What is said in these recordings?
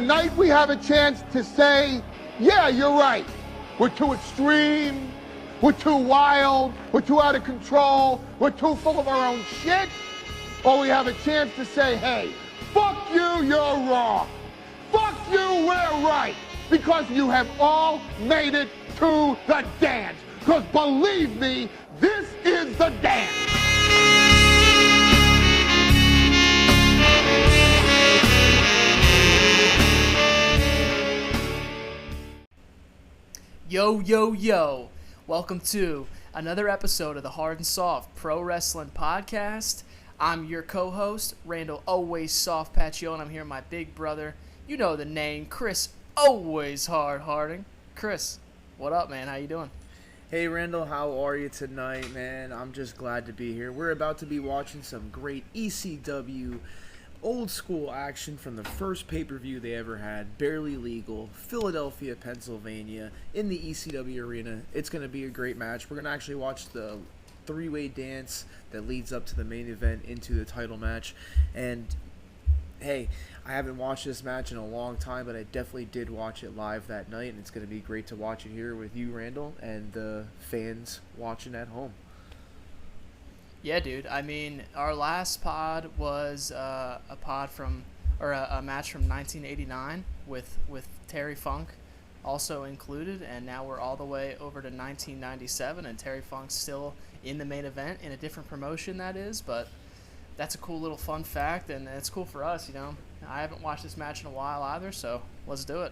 Tonight we have a chance to say, yeah, you're right. We're too extreme. We're too wild. We're too out of control. We're too full of our own shit. Or we have a chance to say, hey, fuck you, you're wrong. Fuck you, we're right. Because you have all made it to the dance. Because believe me, this is the dance. Yo, yo, yo. Welcome to another episode of the Hard&Soft Pro Wrestling Podcast. I'm your co-host, Randall Always Soft Patio, and I'm here with my big brother. You know the name, Chris Always Hard Harding. Chris, what up, man? How you doing? Hey, Randall, how are you tonight, man? I'm just glad to be here. We're about to be watching some great ECW old school action from the first pay-per-view they ever had, Barely Legal, Philadelphia, Pennsylvania, in the ECW arena. It's going to be a great match. We're going to actually watch the three-way dance that leads up to the main event into the title match. And hey, I haven't watched this match in a long time, but I definitely did watch it live that night, and it's going to be great to watch it here with you, Randall, and the fans watching at home. Yeah, dude. I mean, our last pod was a match from 1989 with Terry Funk also included, and now we're all the way over to 1997, and Terry Funk's still in the main event in a different promotion, that is, but that's a cool little fun fact, and it's cool for us, you know. I haven't watched this match in a while either, so let's do it.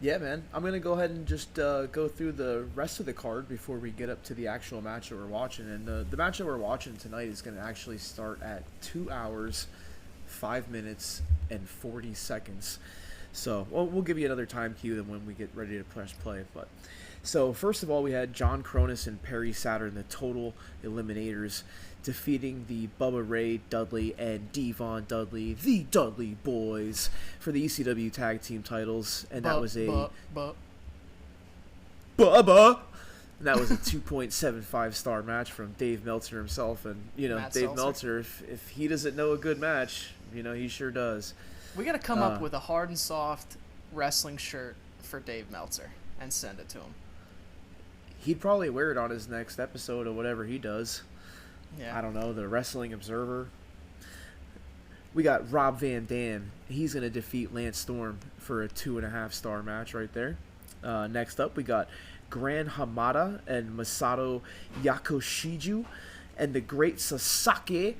Yeah, man. I'm going to go ahead and just go through the rest of the card before we get up to the actual match that we're watching. And the match that we're watching tonight is going to actually start at 2 hours, 5 minutes, and 40 seconds. So we'll give you another time cue than when we get ready to press play. But so first of all, we had John Cronus and Perry Saturn, the Total Eliminators, defeating the Bubba Ray Dudley and Devon Dudley, the Dudley Boys, for the ECW Tag Team titles, and that was a Bubba. And that was a 2.75 star match from Dave Meltzer himself, and you know Dave Meltzer, if he doesn't know a good match, you know he sure does. We got to come up with a Hard&Soft wrestling shirt for Dave Meltzer and send it to him. He'd probably wear it on his next episode or whatever he does. Yeah. I don't know, the Wrestling Observer. We got Rob Van Dam. He's going to defeat Lance Storm for a 2.5 star match right there. Next up, we got Gran Hamada and Masato Yakoshiju and the Great Sasaki.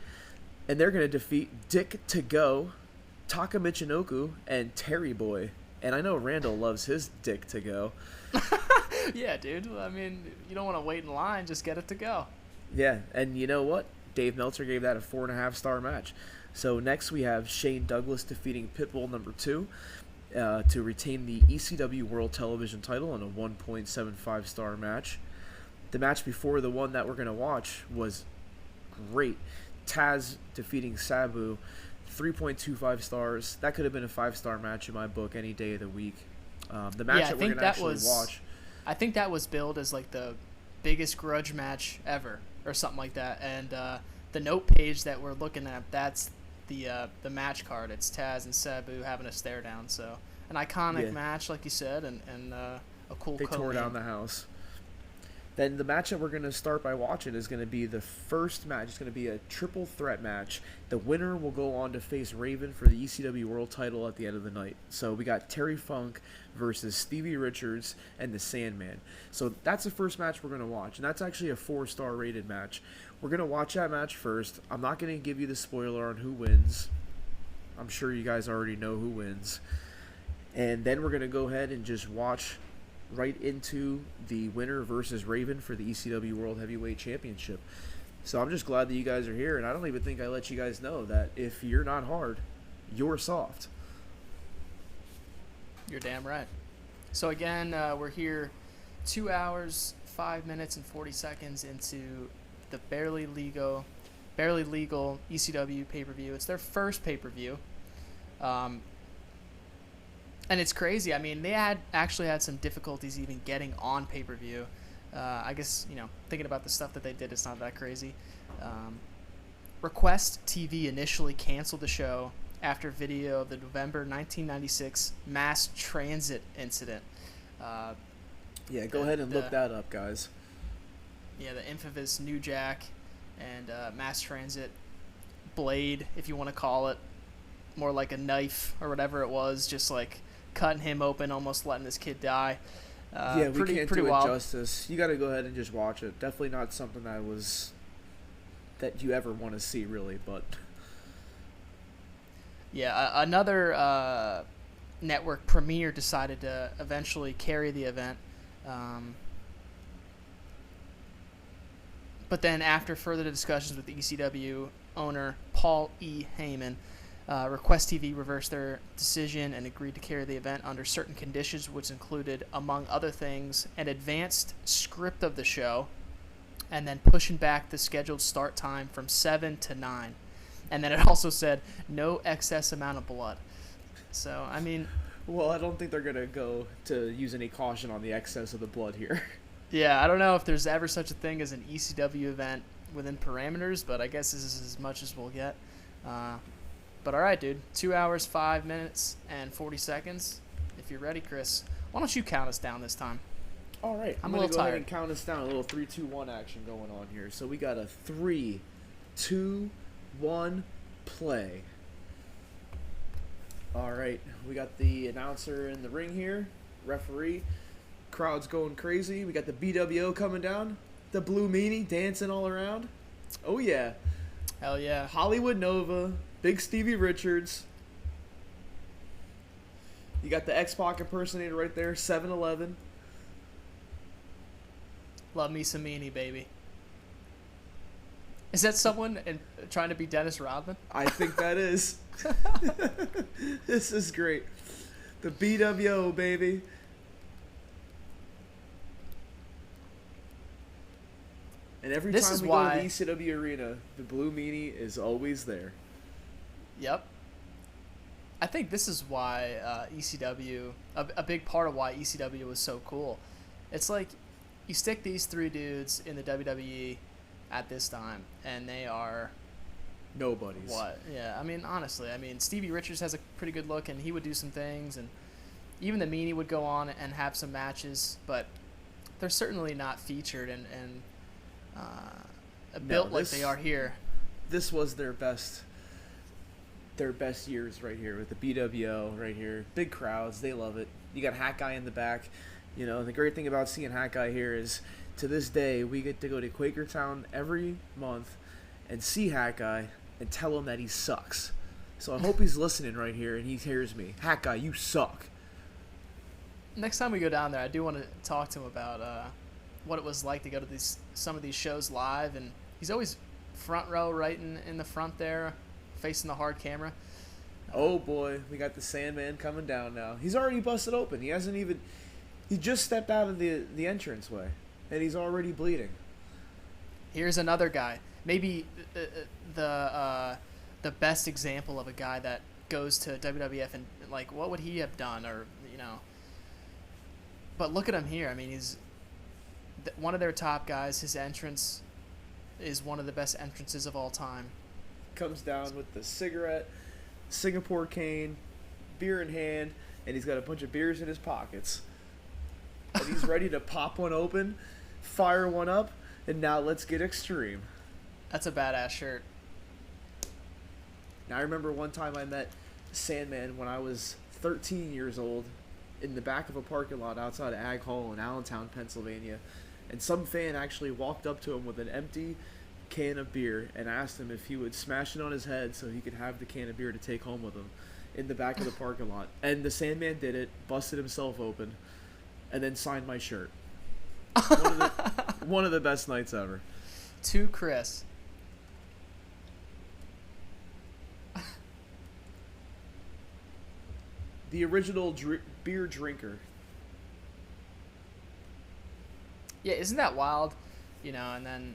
And they're going to defeat Dick To Go, Taka Michinoku, and Terry Boy. And I know Randall loves his Dick To Go. Yeah, dude. I mean, you don't want to wait in line. Just get it to go. Yeah, and you know what? Dave Meltzer gave that a 4.5 star match. So next we have Shane Douglas defeating Pitbull number 2 to retain the ECW World Television title in a 1.75 star match. The match before the one that we're going to watch was great. Taz defeating Sabu, 3.25 stars. That could have been a 5-star match in my book any day of the week. The match that we're going to actually watch. I think that was billed as like the biggest grudge match ever or something like that, and the note page that we're looking at, that's the match card. It's Taz and Sabu having a stare down, so an iconic match like you said, and a cool they tore down the house. Then the match that we're going to start by watching is going to be the first match. It's going to be a triple threat match. The winner will go on to face Raven for the ECW World title at the end of the night. So we got Terry Funk versus Stevie Richards and the Sandman. So that's the first match we're going to watch, and that's actually a 4-star rated match. We're going to watch that match first. I'm not going to give you the spoiler on who wins. I'm sure you guys already know who wins. And then we're going to go ahead and just watch right into the winner versus Raven for the ECW World Heavyweight Championship. So I'm just glad that you guys are here, and I don't even think I let you guys know that if you're not hard, you're soft. You're damn right. So again, we're here 2 hours, 5 minutes, and 40 seconds into the Barely Legal ECW pay-per-view. It's their first pay-per-view. And it's crazy. I mean, they actually had some difficulties even getting on pay-per-view. I guess, you know, thinking about the stuff that they did, it's not that crazy. Request TV initially canceled the show after video of the November 1996 mass transit incident. Yeah, go ahead and look that up, guys. Yeah, the infamous New Jack and mass transit blade, if you want to call it, more like a knife or whatever it was, just like cutting him open, almost letting this kid die. Yeah, we can't do it wild. justice. You got to go ahead and just watch it. Definitely not something that you ever want to see, really. But yeah, another network premiere decided to eventually carry the event. But then after further discussions with the ECW owner Paul E. Heyman, Request TV reversed their decision and agreed to carry the event under certain conditions, which included, among other things, an advanced script of the show, and then pushing back the scheduled start time from 7 to 9. And then it also said no excess amount of blood. So, I mean... Well, I don't think they're going to go to use any caution on the excess of the blood here. Yeah, I don't know if there's ever such a thing as an ECW event within parameters, but I guess this is as much as we'll get. But all right, dude. 2 hours, 5 minutes, and 40 seconds. If you're ready, Chris, why don't you count us down this time? All right. I'm going a to little go tired. ahead and count us down. A little 3, 2, 1 action going on here. So we got a 3, 2, 1, play. All right. We got the announcer in the ring here, referee. Crowd's going crazy. We got the BWO coming down. The Blue Meanie dancing all around. Oh, yeah. Hell yeah. Hollywood Nova. Big Stevie Richards. You got the X-Pac impersonator right there, 7-Eleven. Love me some meanie, baby. Is that someone trying to be Dennis Rodman? I think that is. This is great. The BWO, baby. And every time we go to the ECW arena, the Blue Meanie is always there. Yep. I think this is why ECW, a big part of why ECW was so cool. It's like you stick these three dudes in the WWE at this time, and they are nobodies. What? Yeah, I mean, honestly, I mean, Stevie Richards has a pretty good look, and he would do some things, and even the Meanie would go on and have some matches, but they're certainly not featured and built like they are here. This was their best years right here with the BWO right here. Big crowds, they love it. You got Hat Guy in the back. You know, the great thing about seeing Hat Guy here is to this day we get to go to Quakertown every month and see Hat Guy and tell him that he sucks. So I hope he's listening right here and he hears me. Hat Guy, you suck. Next time we go down there, I do want to talk to him about what it was like to go to some of these shows live, and he's always front row right in the front there, facing the hard camera. Oh boy, we got the Sandman coming down now. He's already busted open. He just stepped out of the entranceway, and he's already bleeding. Here's another guy. Maybe the best example of a guy that goes to WWF and, like, what would he have done, or, you know. But look at him here. I mean, he's one of their top guys. His entrance is one of the best entrances of all time. Comes down with the cigarette, Singapore cane, beer in hand, and he's got a bunch of beers in his pockets. And he's ready to pop one open, fire one up, and now let's get extreme. That's a badass shirt. Now I remember one time I met Sandman when I was 13 years old in the back of a parking lot outside of Ag Hall in Allentown, Pennsylvania. And some fan actually walked up to him with an empty can of beer and asked him if he would smash it on his head so he could have the can of beer to take home with him in the back of the parking lot. And the Sandman did it, busted himself open, and then signed my shirt. One of the best nights ever. To Chris. The original beer drinker. Yeah, isn't that wild? You know, and then...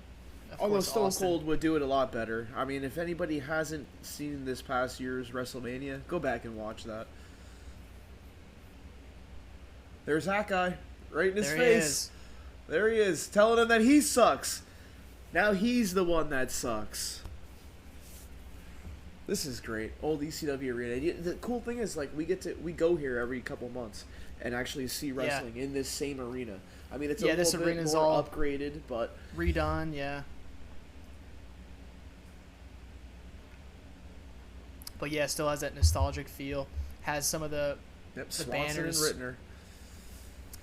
Although Stone Cold would do it a lot better. I mean, if anybody hasn't seen this past year's WrestleMania, go back and watch that. There's that guy, right in his face. There he is, telling him that he sucks. Now he's the one that sucks. This is great. Old ECW arena. The cool thing is, like, we go here every couple months and actually see wrestling in this same arena. I mean, it's a this little bit arena's more all upgraded, but redone. Yeah. But yeah, still has that nostalgic feel. Has some of the Swanson banners, and Rittner.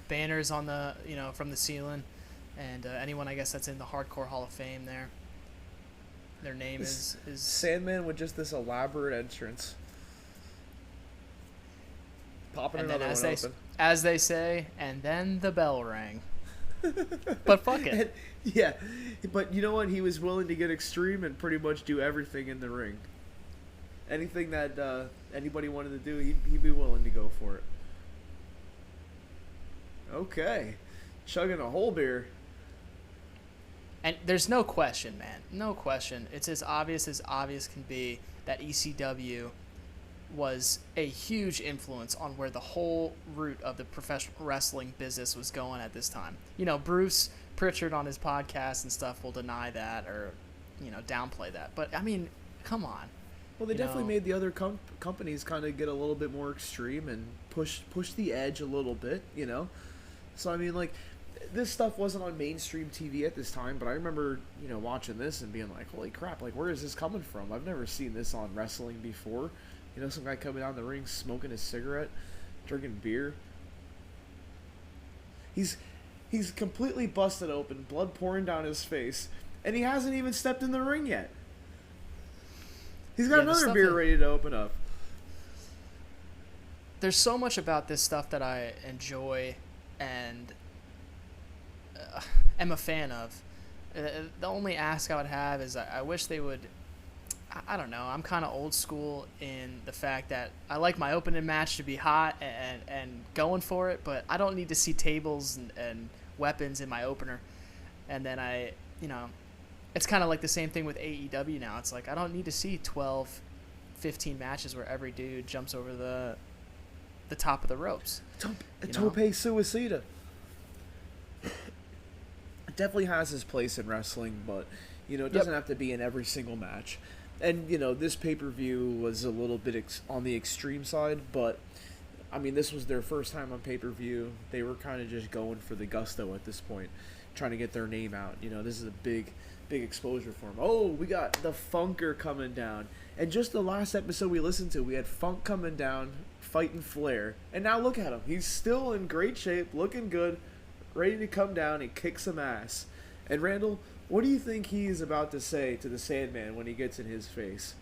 Banners on the from the ceiling, and anyone I guess that's in the Hardcore Hall of Fame there. Their name is Sandman with just this elaborate entrance. Popping and another then one open. As they say, and then the bell rang. But fuck it. And, yeah, but you know what? He was willing to get extreme and pretty much do everything in the ring. Anything that anybody wanted to do, he'd be willing to go for it. Okay. Chugging a whole beer. And there's no question, man. No question. It's as obvious can be that ECW was a huge influence on where the whole root of the professional wrestling business was going at this time. Bruce Pritchard on his podcast and stuff will deny that or, downplay that. But, I mean, come on. Well, they definitely made the other companies kind of get a little bit more extreme and push the edge a little bit, So, I mean, like, this stuff wasn't on mainstream TV at this time, but I remember, watching this and being like, holy crap, like, where is this coming from? I've never seen this on wrestling before. Some guy coming down the ring smoking a cigarette, drinking beer. He's completely busted open, blood pouring down his face, and he hasn't even stepped in the ring yet. He's got another beer ready to open up. There's so much about this stuff that I enjoy and am a fan of. The only ask I would have is I wish they would... I don't know. I'm kind of old school in the fact that I like my opening match to be hot and going for it, but I don't need to see tables and weapons in my opener. And then it's kind of like the same thing with AEW now. It's like I don't need to see 12, 15 matches where every dude jumps over the top of the ropes. Tope Suicida. It definitely has his place in wrestling, but it doesn't have to be in every single match. And this pay-per-view was a little bit on the extreme side, but I mean, this was their first time on pay-per-view. They were kind of just going for the gusto at this point, trying to get their name out. This is a big exposure for them. Oh, we got the Funker coming down. And just the last episode we listened to, we had Funk coming down, fighting Flair. And now look at him. He's still in great shape, looking good, ready to come down and kick some ass. And Randall, what do you think he is about to say to the Sandman when he gets in his face?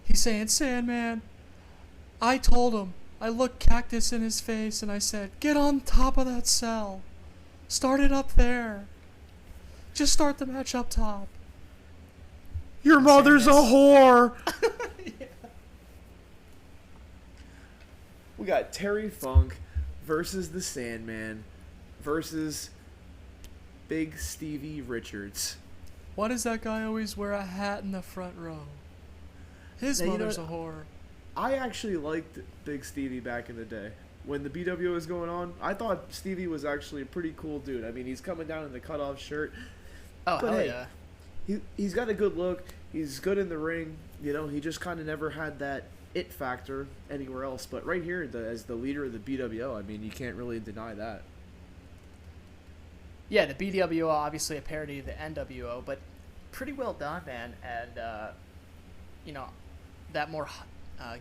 He's saying, Sandman, I told him. I looked Cactus in his face and I said, get on top of that cell. Start it up there. Just start the match up top. Your mother's a whore. Yeah. We got Terry Funk versus the Sandman versus Big Stevie Richards. Why does that guy always wear a hat in the front row? His mother's a whore. I actually liked Big Stevie back in the day. When the BWO was going on, I thought Stevie was actually a pretty cool dude. I mean, he's coming down in the cutoff shirt. Oh, but hell hey, yeah. He's got a good look. He's good in the ring. He just kind of never had that it factor anywhere else. But right here, as the leader of the BWO, I mean, you can't really deny that. Yeah, the BWO obviously a parody of the NWO, but pretty well done, man. And that more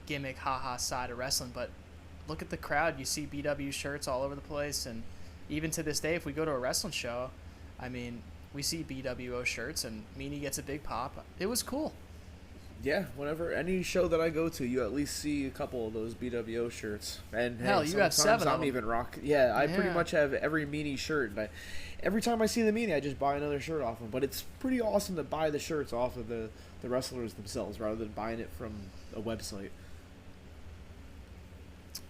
gimmick, haha side of wrestling. But look at the crowd. You see BW shirts all over the place, and even to this day, if we go to a wrestling show, I mean, we see BWO shirts, and Meanie gets a big pop. It was cool. Yeah, whenever any show that I go to, you at least see a couple of those BWO shirts. And hell, you have 7 of them. I'm even rock. Yeah, I pretty much have every Meanie shirt. And every time I see the Meanie, I just buy another shirt off them. But it's pretty awesome to buy the shirts off of the wrestlers themselves rather than buying it from a website.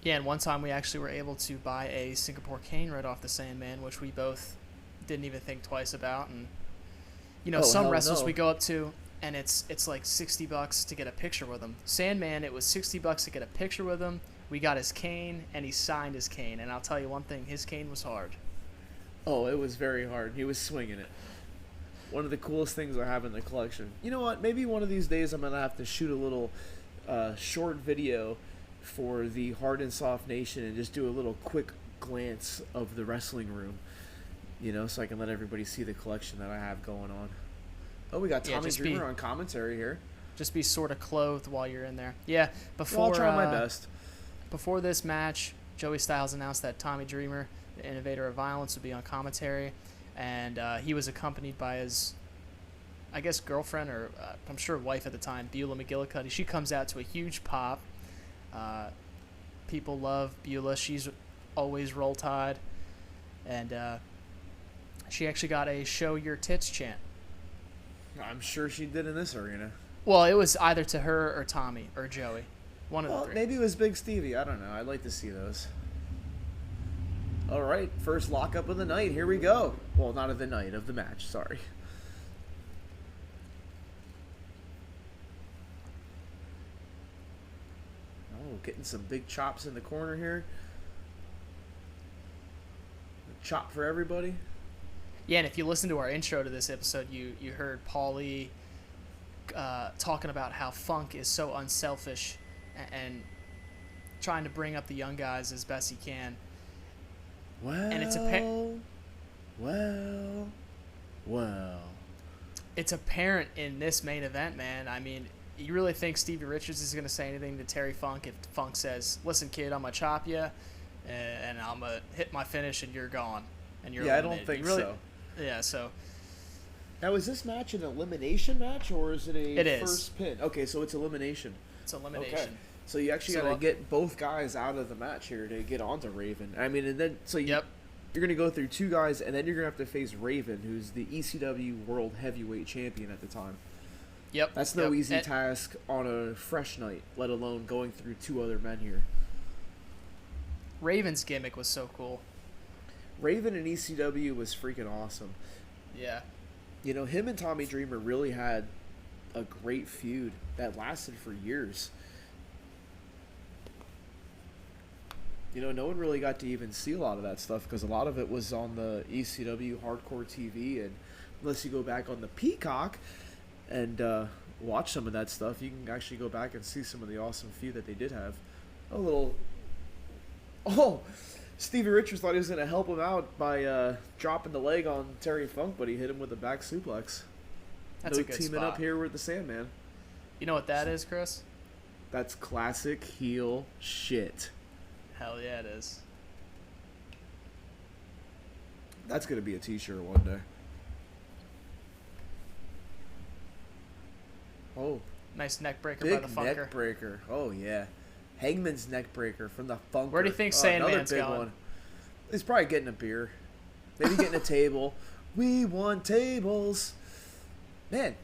Yeah, and one time we actually were able to buy a Singapore cane right off the Sandman, which we both didn't even think twice about. And some wrestlers we go up to, and it's like $60 to get a picture with him. Sandman, it was $60 to get a picture with him. We got his cane, and he signed his cane. And I'll tell you one thing, his cane was hard. Oh, it was very hard. He was swinging it. One of the coolest things I have in the collection. You know what? Maybe one of these days I'm going to have to shoot a little short video for the Hard and Soft Nation and just do a little quick glance of the wrestling room. You know, so I can let everybody see the collection that I have going on. Oh, we got Tommy Dreamer on commentary here. Just be sort of clothed while you're in there. Yeah, before I'll try my best. Before this match, Joey Styles announced that Tommy Dreamer, the innovator of violence, would be on commentary. And he was accompanied by his, I guess, girlfriend or I'm sure wife at the time, Beulah McGillicuddy. She comes out to a huge pop. People love Beulah. She's always Roll Tide. And she actually got a show your tits chant. I'm sure she did in this arena. Well, it was either to her or Tommy or Joey. One of the three. Maybe it was Big Stevie. I don't know. I'd like to see those. All right, first lockup of the night. Here we go. Well, not of the night, of the match. Sorry. Oh, getting some big chops in the corner here. A chop for everybody. Yeah, and if you listen to our intro to this episode, you heard Paulie talking about how Funk is so unselfish and trying to bring up the young guys as best he can. Well, and it's it's apparent in this main event, man. I mean, you really think Stevie Richards is going to say anything to Terry Funk if Funk says, "Listen, kid, I'm gonna chop you, and I'm gonna hit my finish, and you're gone, and you're eliminated." I don't think so. Yeah, so. Now, is this match an elimination match or is it It first is. pin? Okay, so it's elimination. It's elimination. Okay. So you actually got to get both guys out of the match here to get onto Raven. I mean, and then you're going to go through two guys, and then you're going to have to face Raven, who's the ECW World Heavyweight Champion at the time. Yep. That's no easy task on a fresh night, let alone going through two other men here. Raven's gimmick was so cool. Raven in ECW was freaking awesome. Yeah. You know, him and Tommy Dreamer really had a great feud that lasted for years. You know, no one really got to even see a lot of that stuff because a lot of it was on the ECW Hardcore TV, and unless you go back on the Peacock and watch some of that stuff, you can actually go back and see some of the awesome feud that they did have. Stevie Richards thought he was going to help him out by dropping the leg on Terry Funk, but he hit him with a back suplex. That's a good teaming spot. Up here with the Sandman. You know what that is, Chris? That's classic heel shit. Hell yeah, it is. That's going to be a t-shirt one day. Oh. Nice neck breaker by the Funker. Big neck breaker. Oh, yeah. Hangman's neck breaker from the Funker. Where do you think Sandman's another big going? One. He's probably getting a beer. Maybe getting a table. We want tables. Man,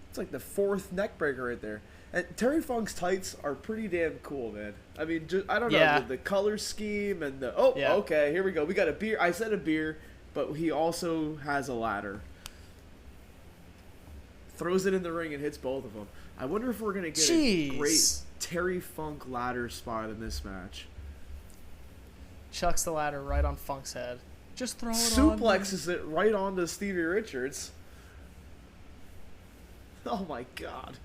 it's like the fourth neck breaker right there. And Terry Funk's tights are pretty damn cool, man. I mean, I don't know, the color scheme and the... Oh, okay, here we go. We got a beer. I said a beer, but he also has a ladder. Throws it in the ring and hits both of them. I wonder if we're going to get a great Terry Funk ladder spot in this match. Chucks the ladder right on Funk's head. Just throw it Suplexes it right onto Stevie Richards. Oh, my God.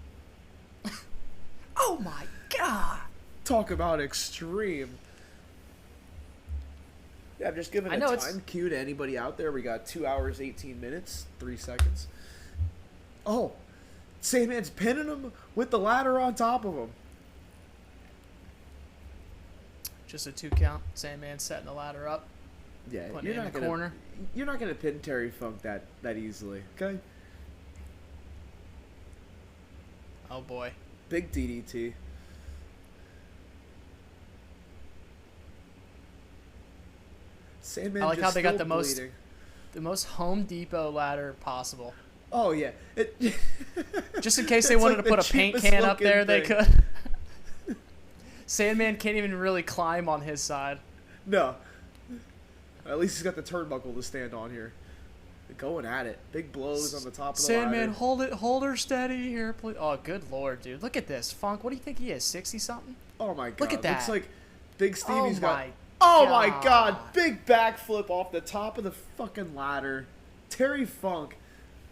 Oh my God! Talk about extreme. Yeah, I'm just giving a time cue to anybody out there. We got 2 hours, 18 minutes, 3 seconds. Oh, Sandman's pinning him with the ladder on top of him. Just a 2 count. Sandman setting the ladder up. Yeah, you're not in the corner. You're not gonna pin Terry Funk that easily, okay? Oh boy. Big DDT. Sandman. I like just how they got the bleeding. most Home Depot ladder possible. Oh yeah. Just in case they wanted to put a paint can up there, they could. Sandman can't even really climb on his side. No. At least he's got the turnbuckle to stand on here. They're going at it. Big blows on the top of the Sandman, ladder. hold her steady here, please. Oh, good lord, dude. Look at this. Funk, what do you think he is, 60-something? Oh, my God. Look at that. Looks like Big Stevie's got... Oh, my God. Big backflip off the top of the fucking ladder. Terry Funk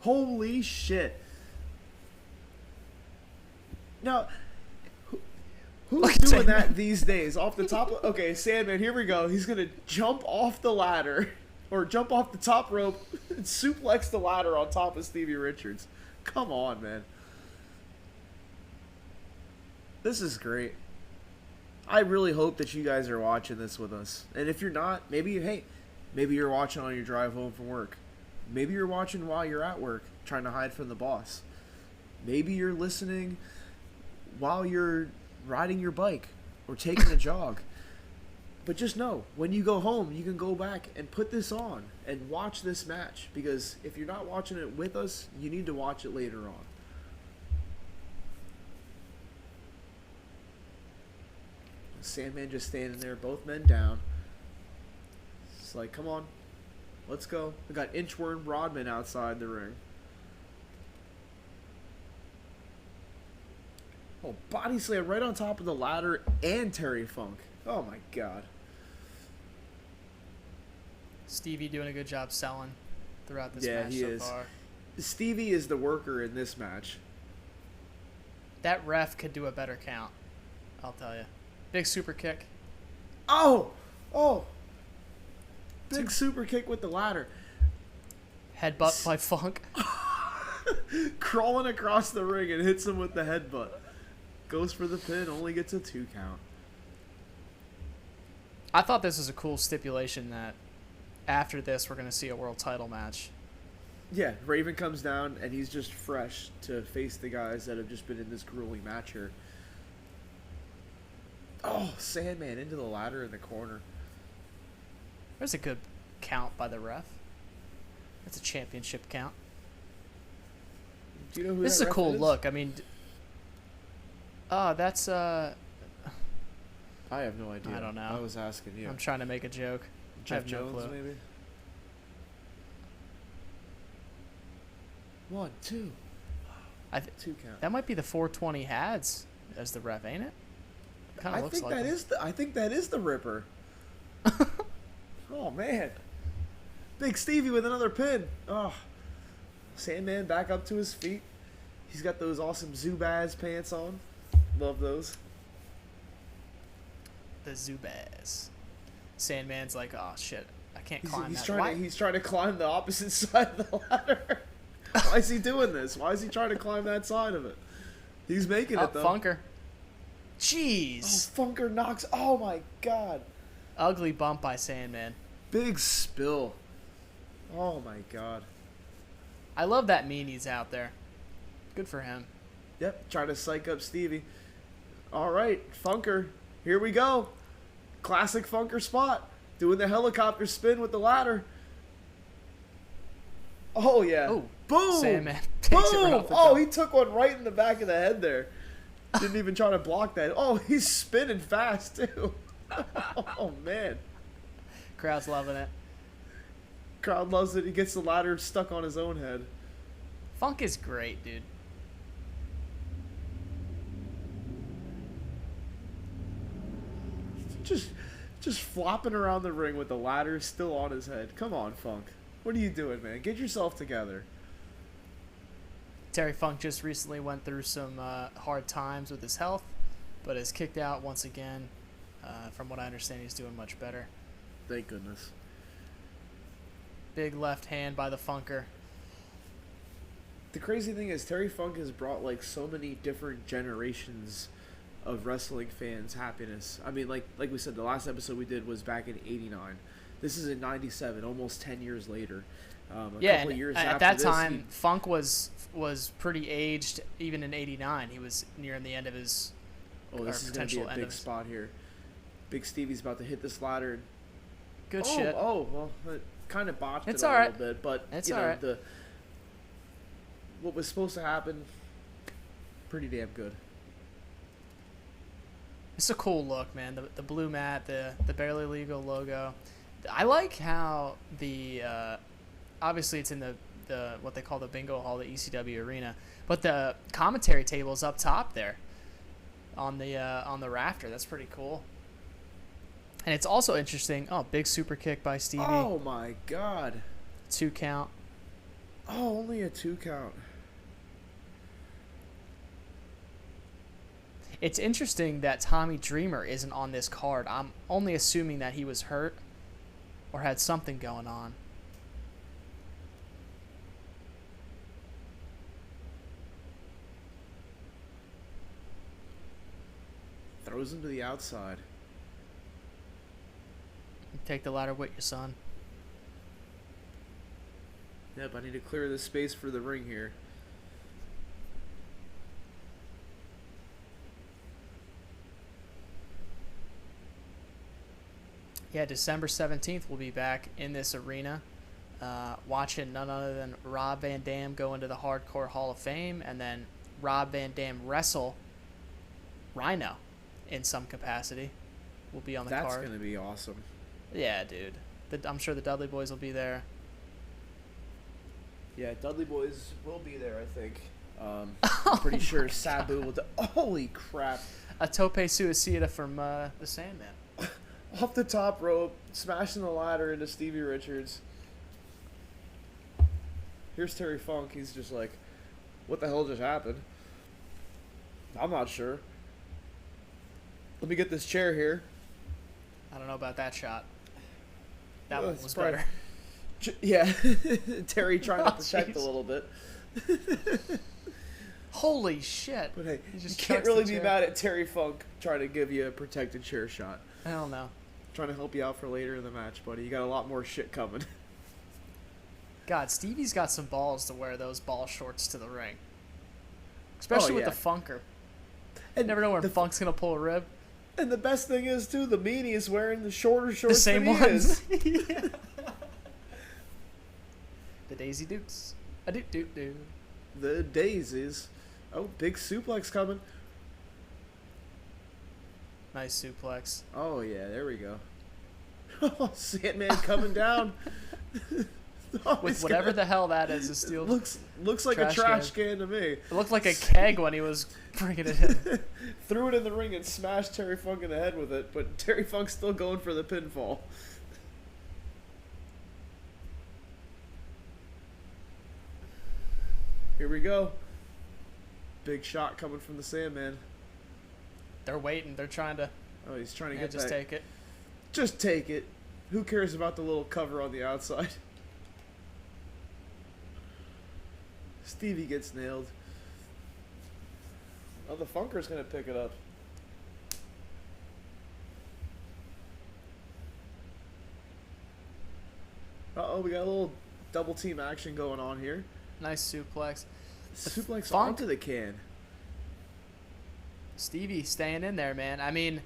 Holy shit. Now, who's doing that these days? Off the top of... Okay, Sandman, here we go. He's going to jump off the ladder, or jump off the top rope, and suplex the ladder on top of Stevie Richards. Come on, man. This is great. I really hope that you guys are watching this with us. And if you're not, maybe you're watching on your drive home from work. Maybe you're watching while you're at work, trying to hide from the boss. Maybe you're listening while you're riding your bike or taking a jog. But just know, when you go home, you can go back and put this on and watch this match. Because if you're not watching it with us, you need to watch it later on. Sandman just standing there, both men down. It's like, come on, let's go. We got Inchworm Rodman outside the ring. Oh, body slam right on top of the ladder and Terry Funk. Oh my god. Stevie doing a good job selling throughout this match he so is. far. Stevie is the worker in this match. That ref could do a better count, I'll tell you. Big super kick. Oh! Big super kick with the ladder. Headbutt by Funk. Crawling across the ring and hits him with the headbutt. Goes for the pin, only gets a 2 count. I thought this was a cool stipulation that after this we're going to see a world title match. Yeah, Raven comes down and he's just fresh to face the guys that have just been in this grueling match here. Oh, Sandman into the ladder in the corner. There's a good count by the ref. That's a championship count. Do you know who this is that a cool ref is? look. I mean, that's I have no idea. I don't know. I was asking you. I'm trying to make a joke. I Jeff have no Jones, clue. maybe? 1, 2. 2 count. That might be the 420 Hads as the ref, ain't it? Kind of looks think like that him. is I think that is the Ripper. Oh man. Big Stevie with another pin. Oh. Sandman back up to his feet. He's got those awesome Zubaz pants on. Love those. The Zubaz. Sandman's like, oh shit, I can't He's climb that. he's trying to climb the opposite side of the ladder. Why is he doing this? Why is he trying to climb that side of it? He's making it though. Funker. Jeez. Oh, Funker knocks. Oh my god. Ugly bump by Sandman. Big spill. Oh my god. I love that meanie's out there. Good for him. Yep, trying to psych up Stevie. All right, Funker. Here we go. Classic Funker spot. Doing the helicopter spin with the ladder. Oh, yeah. Ooh. Boom. Sandman takes it right Boom. off the Oh, top. he took one right in the back of the head there. Didn't even try to block that. Oh, he's spinning fast, too. Oh, man. Crowd's loving it. Crowd loves it. He gets the ladder stuck on his own head. Funk is great, dude. Just flopping around the ring with the ladder still on his head. Come on, Funk. What are you doing, man? Get yourself together. Terry Funk just recently went through some hard times with his health, but is kicked out once again. From what I understand, he's doing much better. Thank goodness. Big left hand by the Funker. The crazy thing is Terry Funk has brought like so many different generations of wrestling fans happiness. I mean, like we said, the last episode we did was back in '89. This is in '97, almost 10 years later. A couple of years at after that this, time, Funk was pretty aged. Even in '89, he was nearing the end of his. Oh, this is going to be a end big of spot here. Big Stevie's about to hit this ladder. Good shit. Oh, well, it kind of botched It's it a all right. little bit, but It's you know, all right. what was supposed to happen, pretty damn good. It's a cool look, man. The blue mat, the Barely Legal logo. I like how the obviously it's in the what they call the bingo hall, the ECW arena, but the commentary table is up top there on the rafter. That's pretty cool. And it's also interesting. Oh, big super kick by Stevie. Oh my god. 2 count. Oh, only a 2 count. It's interesting that Tommy Dreamer isn't on this card. I'm only assuming that he was hurt or had something going on. Throws him to the outside. Take the ladder with you, son. Yep, I need to clear the space for the ring here. Yeah, December 17th, we'll be back in this arena watching none other than Rob Van Dam go into the Hardcore Hall of Fame, and then Rob Van Dam wrestle Rhino in some capacity. Will be on the card. That's going to be awesome. Yeah, dude. I'm sure the Dudley Boys will be there. Yeah, Dudley Boys will be there, I think. I'm pretty sure Sabu will... Holy crap. A tope suicida from the Sandman. Off the top rope, smashing the ladder into Stevie Richards. Here's Terry Funk. He's just like, what the hell just happened? I'm not sure. Let me get this chair here. I don't know about that shot. That one was probably better. Yeah. Terry trying to protect Jeez. a little bit. Holy shit. But hey, He you just can't chucks the really be chair. mad at Terry Funk trying to give you a protected chair shot. Hell no. Trying to help you out for later in the match, buddy. You got a lot more shit coming. God, Stevie's got some balls to wear those ball shorts to the ring. Especially with yeah. the Funker. And Never know where Funk's going to pull a rib. And the best thing is, too, the meanie is wearing the shorter shorts The same than he ones. is. Yeah. The Daisy Dukes. A doot doot doo. The daisies. Oh, big suplex coming. Nice suplex. Oh, yeah, there we go. Oh, Sandman coming down. Oh, With whatever the hell that is, a steel. Looks like a trash can to me. It looked like a keg when he was bringing it in. Threw it in the ring and smashed Terry Funk in the head with it, but Terry Funk's still going for the pinfall. Here we go. Big shot coming from the Sandman. They're waiting. They're trying to. Oh, he's trying to Yeah, get just that. take it. Just take it. Who cares about the little cover on the outside? Stevie gets nailed. Oh, the Funker's going to pick it up. Uh-oh, we got a little double team action going on here. Nice suplex. Suplex Funk. onto the can. Stevie staying in there, man. I mean,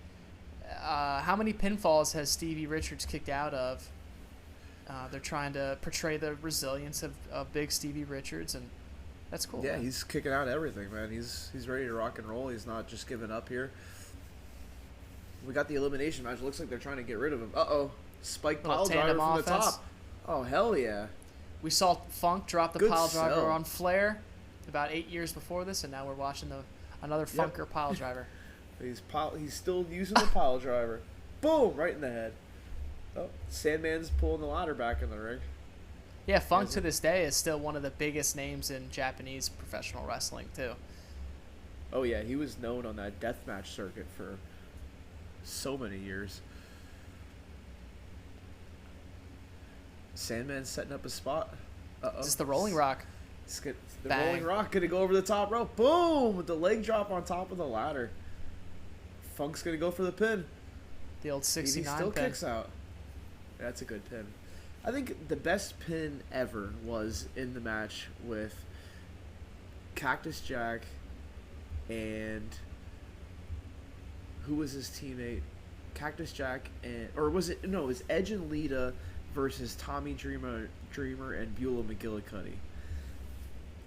how many pinfalls has Stevie Richards kicked out of? They're trying to portray the resilience of big Stevie Richards, and that's cool. Yeah, man. he's kicking out everything, man. He's ready to rock and roll. He's not just giving up here. We got the elimination match. It looks like they're trying to get rid of him. Uh-oh. Spike Little pile driver tandem from offense. the top. Oh, hell yeah. We saw Funk drop the Good pile driver sell. on Flair about 8 years before this, and now we're watching another Yep. Funker pile driver. He's still using the pile driver. Boom! Right in the head. Oh, Sandman's pulling the ladder back in the ring. Yeah, Funk to this day is still one of the biggest names in Japanese professional wrestling, too. Oh, yeah. He was known on that deathmatch circuit for so many years. Sandman's setting up a spot. Uh-oh. Is this the Rolling Rock? The Bang. Rolling Rock going to go over the top rope. Boom! With the leg drop on top of the ladder. Funk's going to go for the pin. The old He 69 still pin. kicks out. That's a good pin. I think the best pin ever was in the match with Cactus Jack and who was his teammate? Cactus Jack and it was Edge and Lita versus Tommy Dreamer and Beulah McGillicuddy.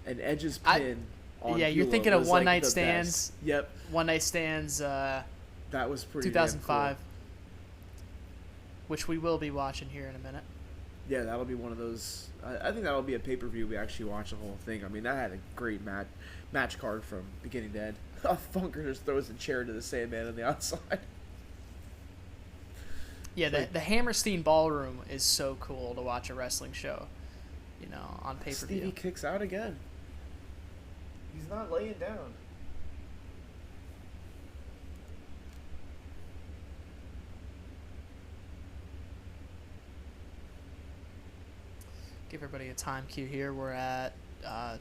And Edge's pin on Yeah, you're Beulah thinking of was One like Night the Stands. best. Yep, One Night Stands, that was pretty 2005, damn cool. which we will be watching here in a minute. Yeah, that'll be one of those. I think that'll be a pay-per-view. We actually watch the whole thing. I mean, that had a great match card from beginning to end. Funker just throws a chair to the Sandman on the outside. Yeah, the Hammerstein Ballroom is so cool to watch a wrestling show. you know, on pay-per-view. Stevie kicks out again. He's not laying down. Give everybody a time cue here. We're at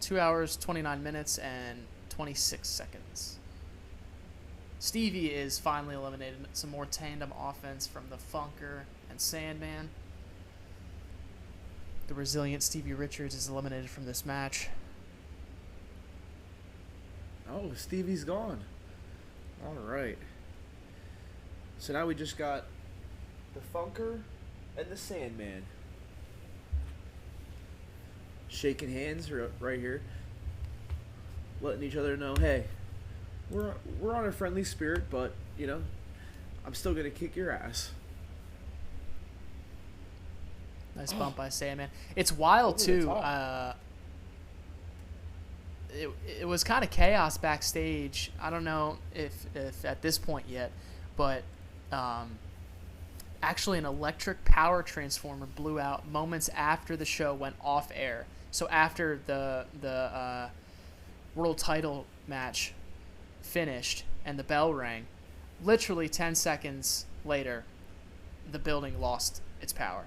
2 hours, 29 minutes, and 26 seconds. Stevie is finally eliminated. Some more tandem offense from the Funker and Sandman. The resilient Stevie Richards is eliminated from this match. Oh, Stevie's gone. All right. So now we just got the Funker and the Sandman shaking hands right here, letting each other know, hey, we're on a friendly spirit, but you know, I'm still gonna kick your ass. Nice bump by Sandman. It's wild too. It was kind of chaos backstage. I don't know if at this point yet, but actually an electric power transformer blew out moments after the show went off air. So after the world title match finished and the bell rang, literally 10 seconds later, the building lost its power,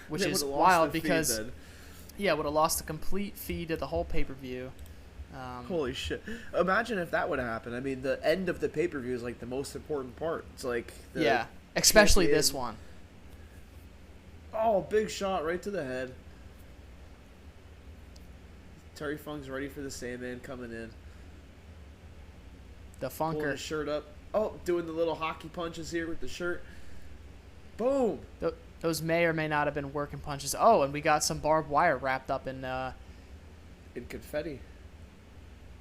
which is wild because would have lost the complete feed of the whole pay-per-view. Holy shit. Imagine if that would have happened. I mean, the end of the pay-per-view is like the most important part. It's like especially this one. Oh, big shot right to the head. Terry Funk's ready for the Sandman coming in. The Funker. Pulling his shirt up. Oh, doing the little hockey punches here with the shirt. Boom. Those may or may not have been working punches. Oh, and we got some barbed wire wrapped up in confetti.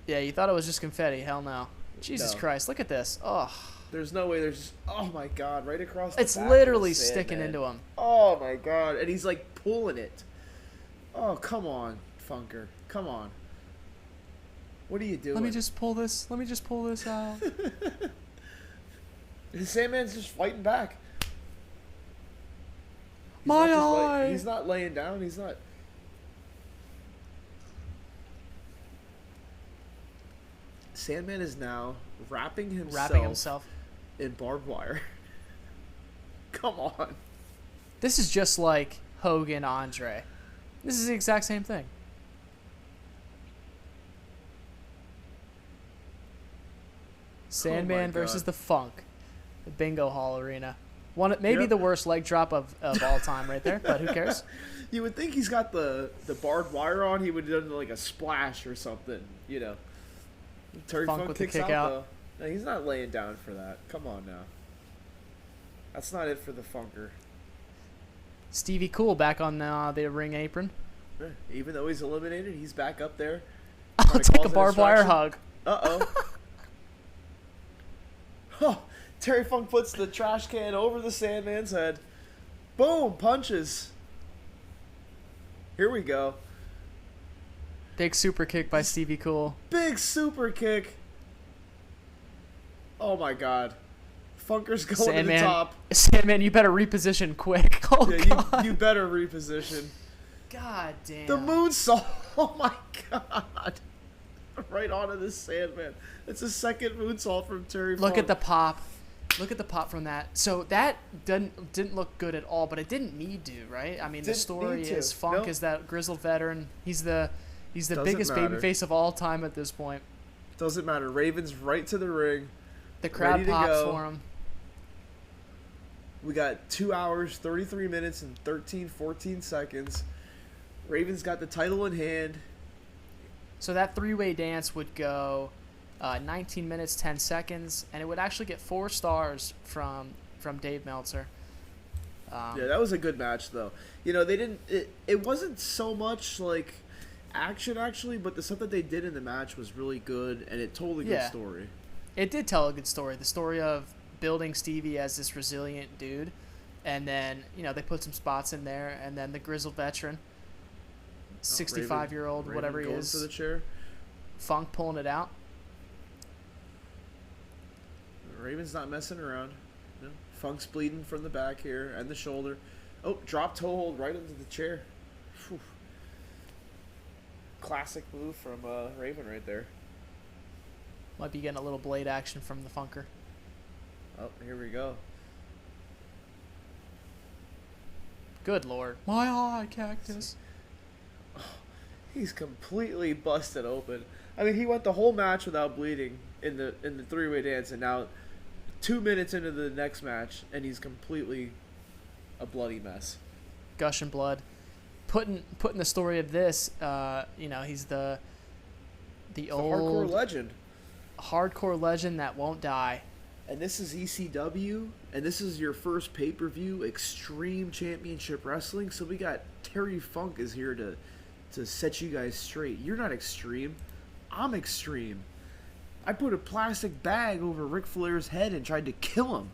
Yeah, you thought it was just confetti. Hell no. Jesus Christ, look at this. Oh. There's no way. There's just, oh my God, right across the It's back literally of the sticking Sandman. into him. Oh my God. And he's like pulling it. Oh, come on, Funker. Come on. What are you doing? Let me just pull this out. The Sandman's just fighting back. My eye. He's not laying down. He's not. Sandman is now wrapping himself in barbed wire. Come on. This is just like Hogan Andre. This is the exact same thing. Sandman versus the Funk. The Bingo Hall Arena. Maybe the worst leg drop of all time right there, but who cares? You would think he's got the barbed wire on. He would have done like a splash or something, you know. Terry Funk with kicks the kick out. No, he's not laying down for that. Come on now. That's not it for the Funker. Stevie Cool back on the ring apron. Even though he's eliminated, he's back up there. I'll take a barbed wire hug. Uh-oh. Oh, Terry Funk puts the trash can over the Sandman's head. Boom, punches. Here we go. Big super kick by Stevie Cool. Big super kick. Oh my God. Funker's going to the top. Sandman, you better reposition quick. Oh, yeah, God. You better reposition. God damn. The moonsault. Oh my God. Right onto this Sandman. It's a second moonsault from Terry Funk. Look at the pop. Look at the pop from that. So that didn't look good at all, but it didn't need to, right? I mean, the story is Funk is that grizzled veteran. He's the biggest babyface of all time at this point. Doesn't matter. Raven's right to the ring. The crowd pops for him. We got 2 hours, 33 minutes, and 14 seconds. Raven's got the title in hand. So that three-way dance would go 19 minutes, 10 seconds, and it would actually get 4 stars from Dave Meltzer. Yeah, that was a good match, though. You know, they didn't. It wasn't so much like action actually, but the stuff that they did in the match was really good, and it told a good story. It did tell a good story. The story of building Stevie as this resilient dude, and then they put some spots in there, and then the grizzled veteran, 65-year-old, whatever he is, for the chair. Funk pulling it out. Raven's not messing around. No. Funk's bleeding from the back here and the shoulder. Oh, drop toe hold right into the chair. Whew. classic move from Raven right there. Might be getting a little blade action from the Funker. Oh, here we go. Good lord. My eye, Cactus. He's completely busted open. I mean, he went the whole match without bleeding in the three-way dance, and now 2 minutes into the next match, and he's completely a bloody mess. Gushing blood. Putting the story of this, he's the old hardcore legend. Hardcore legend that won't die. And this is ECW, and this is your first pay-per-view Extreme Championship Wrestling. So we got Terry Funk is here to set you guys straight. You're not extreme. I'm extreme. I put a plastic bag over Ric Flair's head and tried to kill him.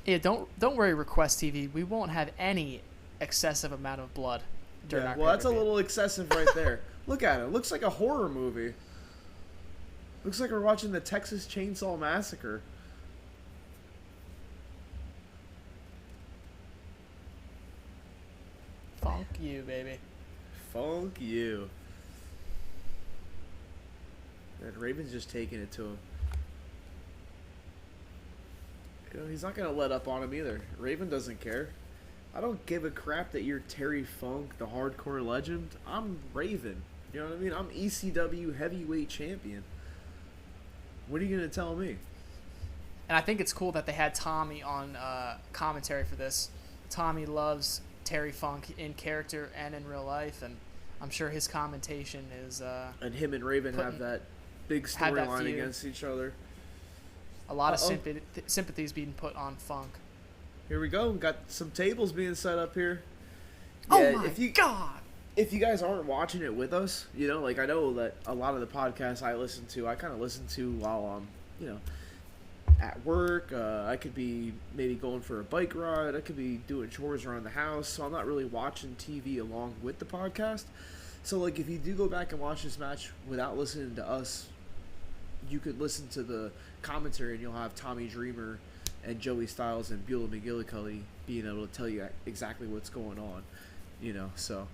Yeah, don't worry, Request TV. We won't have any excessive amount of blood during our well, that's a pay-per-view. little excessive right there. Look at it. Looks like a horror movie. Looks like we're watching the Texas Chainsaw Massacre. Funk you, baby. Funk you. And Raven's just taking it to him. He's not going to let up on him either. Raven doesn't care. I don't give a crap that you're Terry Funk, the hardcore legend. I'm Raven. You know what I mean? I'm ECW heavyweight champion. What are you going to tell me? And I think it's cool that they had Tommy on commentary for this. Tommy loves Terry Funk in character and in real life, and I'm sure his commentation is... and him and Raven have that big storyline against each other. A lot of sympathies being put on Funk. Here we go. We've got some tables being set up here. Oh my God! If you guys aren't watching it with us, I know that a lot of the podcasts I listen to, I kind of listen to while I'm, at work. I could be maybe going for a bike ride. I could be doing chores around the house. So I'm not really watching TV along with the podcast. So, if you do go back and watch this match without listening to us, you could listen to the commentary and you'll have Tommy Dreamer and Joey Styles and Beulah McGillicuddy being able to tell you exactly what's going on, so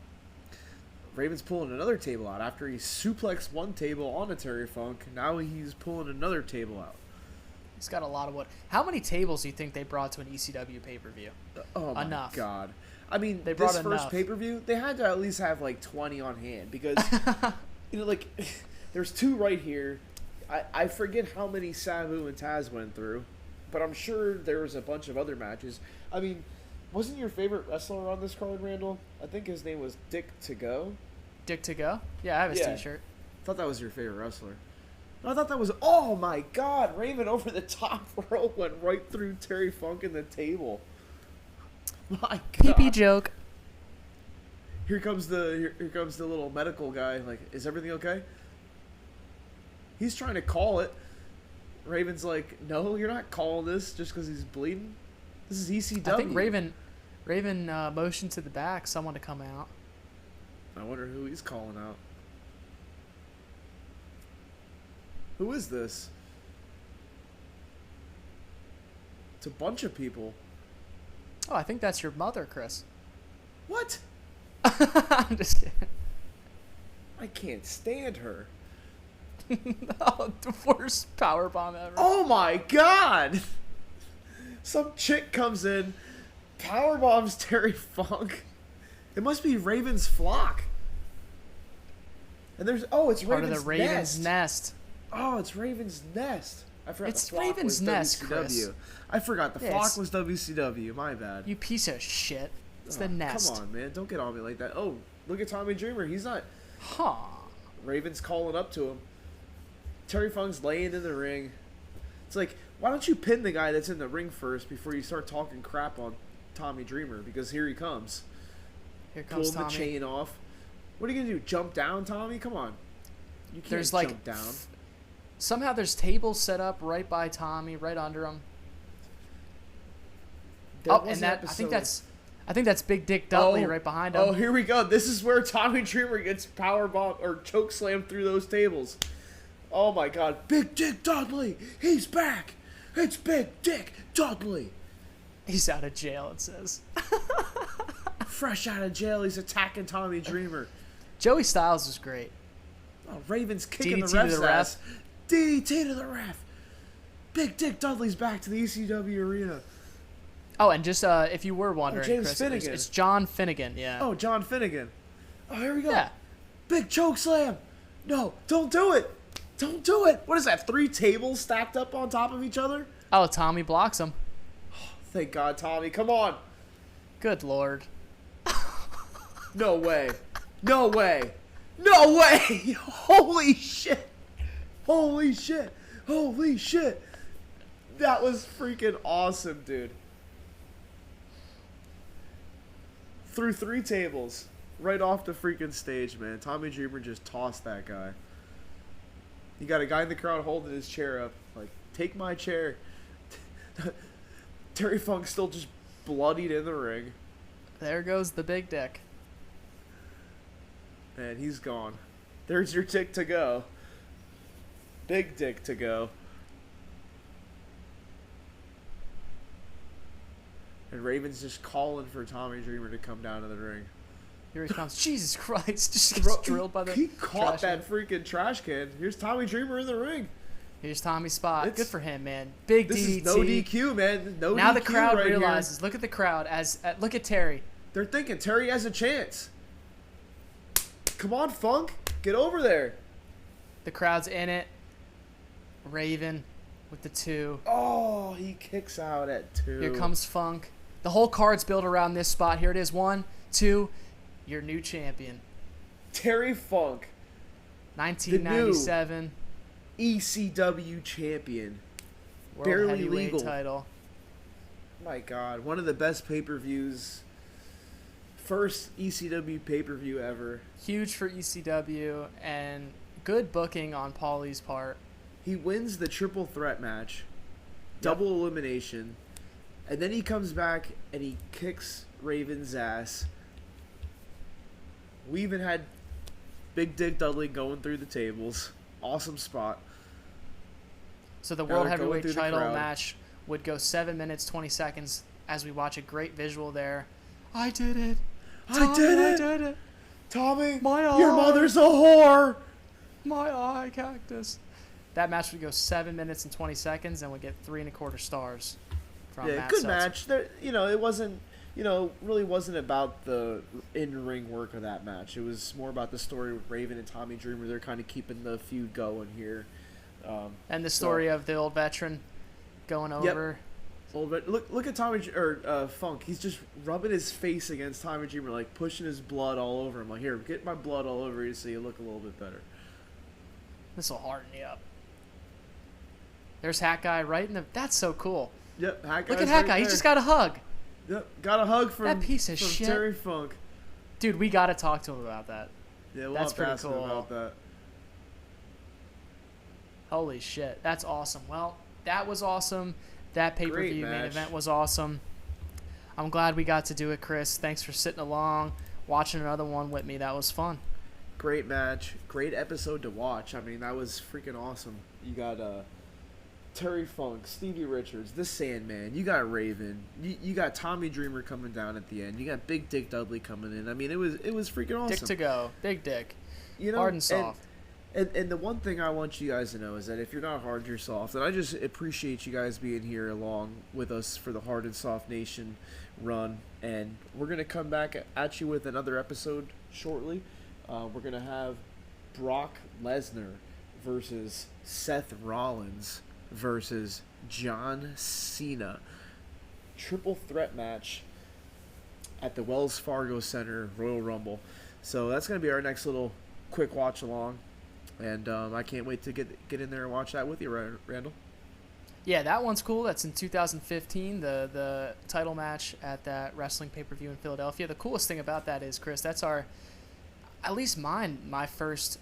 Raven's pulling another table out after he suplexed one table on a Terry Funk. Now he's pulling another table out. He's got a lot of wood. How many tables do you think they brought to an ECW pay-per-view? Oh my Enough. God. I mean, they brought this first enough. pay-per-view, they had to at least have 20 on hand because, there's two right here. I forget how many Sabu and Taz went through, but I'm sure there was a bunch of other matches. I mean, wasn't your favorite wrestler on this card, Randall? I think his name was Dick To Go. Dick To Go? Yeah, I have his t-shirt. I thought that was your favorite wrestler. I thought that was... Oh, my God. Raven over the top rope went right through Terry Funk in the table. My God. PP joke. Here comes the little medical guy. Is everything okay? He's trying to call it. Raven's like, no, you're not calling this just because he's bleeding. This is ECW. I think Raven motioned to the back, someone to come out. I wonder who he's calling out. Who is this? It's a bunch of people. Oh, I think that's your mother, Chris. What? I'm just kidding. I can't stand her. Oh, the worst powerbomb ever. Oh my God! Some chick comes in, powerbombs Terry Funk. It must be Raven's flock. And it's part Raven's of the Raven's Nest. Oh, it's Raven's Nest. I forgot It's the flock Raven's was Nest, WCW. Chris. I forgot the flock was WCW. My bad. You piece of shit. It's the Nest. Come on, man. Don't get on me like that. Oh, look at Tommy Dreamer. He's not... Huh. Raven's calling up to him. Terry Funk's laying in the ring. It's like, why don't you pin the guy that's in the ring first before you start talking crap on Tommy Dreamer? Because here he comes. Here comes Pulling Tommy. the chain off. What are you going to do? Jump down, Tommy? Come on. You can't jump down. Somehow there's tables set up right by Tommy, right under him. I think that's Big Dick Dudley right behind him. Oh, here we go. This is where Tommy Dreamer gets powerbomb or chokeslammed through those tables. Oh my God, Big Dick Dudley, he's back. It's Big Dick Dudley. He's out of jail, it says. Fresh out of jail, he's attacking Tommy Dreamer. Joey Styles was great. Oh, Raven's kicking DDT the ref's to the ref. ass. DDT to the ref. Big Dick Dudley's back to the ECW arena. Oh, and just if you were wondering, James Chris, Finnegan. it's John Finnegan. Yeah. Oh, John Finnegan. Oh, here we go. Yeah. Big choke slam. No, don't do it. Don't do it. What is that? 3 tables stacked up on top of each other? Oh, Tommy blocks him. Thank God, Tommy. Come on. Good Lord. No way. No way. No way. Holy shit. Holy shit. Holy shit. That was freaking awesome, dude. Through 3 tables. Right off the freaking stage, man. Tommy Dreamer just tossed that guy. You got a guy in the crowd holding his chair up. Like, take my chair. Terry Funk still just bloodied in the ring. There goes the big dick. And he's gone. There's your dick to go. Big dick to go. And Raven's just calling for Tommy Dreamer to come down to the ring. Here he comes. Jesus Christ. Just gets drilled by the He caught trash that can. freaking trash can. Here's Tommy Dreamer in the ring. Here's Tommy's spot. It's- Good for him, man. Big This DDT. is no DQ, man. No Now DQ the crowd right realizes. Here. Look at the crowd. Look at Terry. They're thinking Terry has a chance. Come on, Funk. Get over there. The crowd's in it. Raven with the 2. Oh, he kicks out at 2. Here comes Funk. The whole card's built around this spot. Here it is. 1, 2. Your new champion. Terry Funk, 1997 ECW champion. World Barely Heavyweight Legal. title. My God, one of the best pay-per-views. First ECW pay-per-view ever. Huge for ECW and good booking on Paulie's part. He wins the triple threat match, double elimination, and then he comes back and he kicks Raven's ass. We even had Big Dick Dudley going through the tables. Awesome spot. So the Now World they're going Heavyweight through the title crowd. match would go 7 minutes 20 seconds as we watch a great visual there. I did it. I did it. I did it. Tommy, My your eye. mother's a whore. My eye cactus. That match would go 7 minutes and 20 seconds and would get 3.25 stars from Yeah, Matt good Seltzer. match. There, it wasn't, really wasn't about the in-ring work of that match. It was more about the story with Raven and Tommy Dreamer. They're kind of keeping the feud going here. And the story of the old veteran going over. A little bit. Look at Tommy Funk. He's just rubbing his face against Tommy Dreamer, like pushing his blood all over him. Like, here, get my blood all over you so you look a little bit better. This will harden you up. There's Hat Guy right in the... That's so cool. Yep, Hat Look Guy's at Hat right Guy. He there. just got a hug. Yep, got a hug from That piece of from shit. Terry Funk. Dude, we got to talk to him about that. Yeah, we'll That's have to pretty ask him cool. about that. Holy shit. That's awesome. Well, that was awesome. That pay-per-view main match. event was awesome. I'm glad we got to do it, Chris. Thanks for sitting along, watching another one with me. That was fun. Great match. Great episode to watch. I mean, that was freaking awesome. You got Terry Funk, Stevie Richards, The Sandman. You got Raven. You got Tommy Dreamer coming down at the end. You got Big Dick Dudley coming in. I mean, it was freaking awesome. Dick to go. Big dick. Hard and soft. And the one thing I want you guys to know is that if you're not hard, you're soft. And I just appreciate you guys being here along with us for the Hard and Soft Nation run. And we're going to come back at you with another episode shortly. We're going to have Brock Lesnar versus Seth Rollins versus John Cena. Triple threat match at the Wells Fargo Center Royal Rumble. So that's going to be our next little quick watch along. And I can't wait to get in there and watch that with you, Randall. Yeah, that one's cool. That's in 2015, the title match at that wrestling pay-per-view in Philadelphia. The coolest thing about that is, Chris, that's at least my first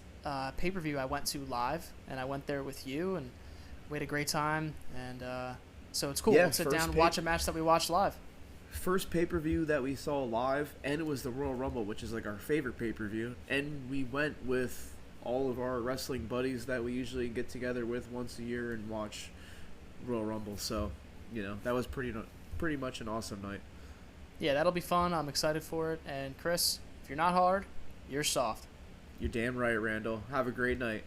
pay-per-view I went to live, and I went there with you, and we had a great time, and so it's cool. Yeah, We'll sit down and watch a match that we watched live. First pay-per-view that we saw live, and it was the Royal Rumble, which is like our favorite pay-per-view, and we went with all of our wrestling buddies that we usually get together with once a year and watch Royal Rumble. So, that was pretty much an awesome night. Yeah, that'll be fun. I'm excited for it. And Chris, if you're not hard, you're soft. You're damn right, Randall. Have a great night.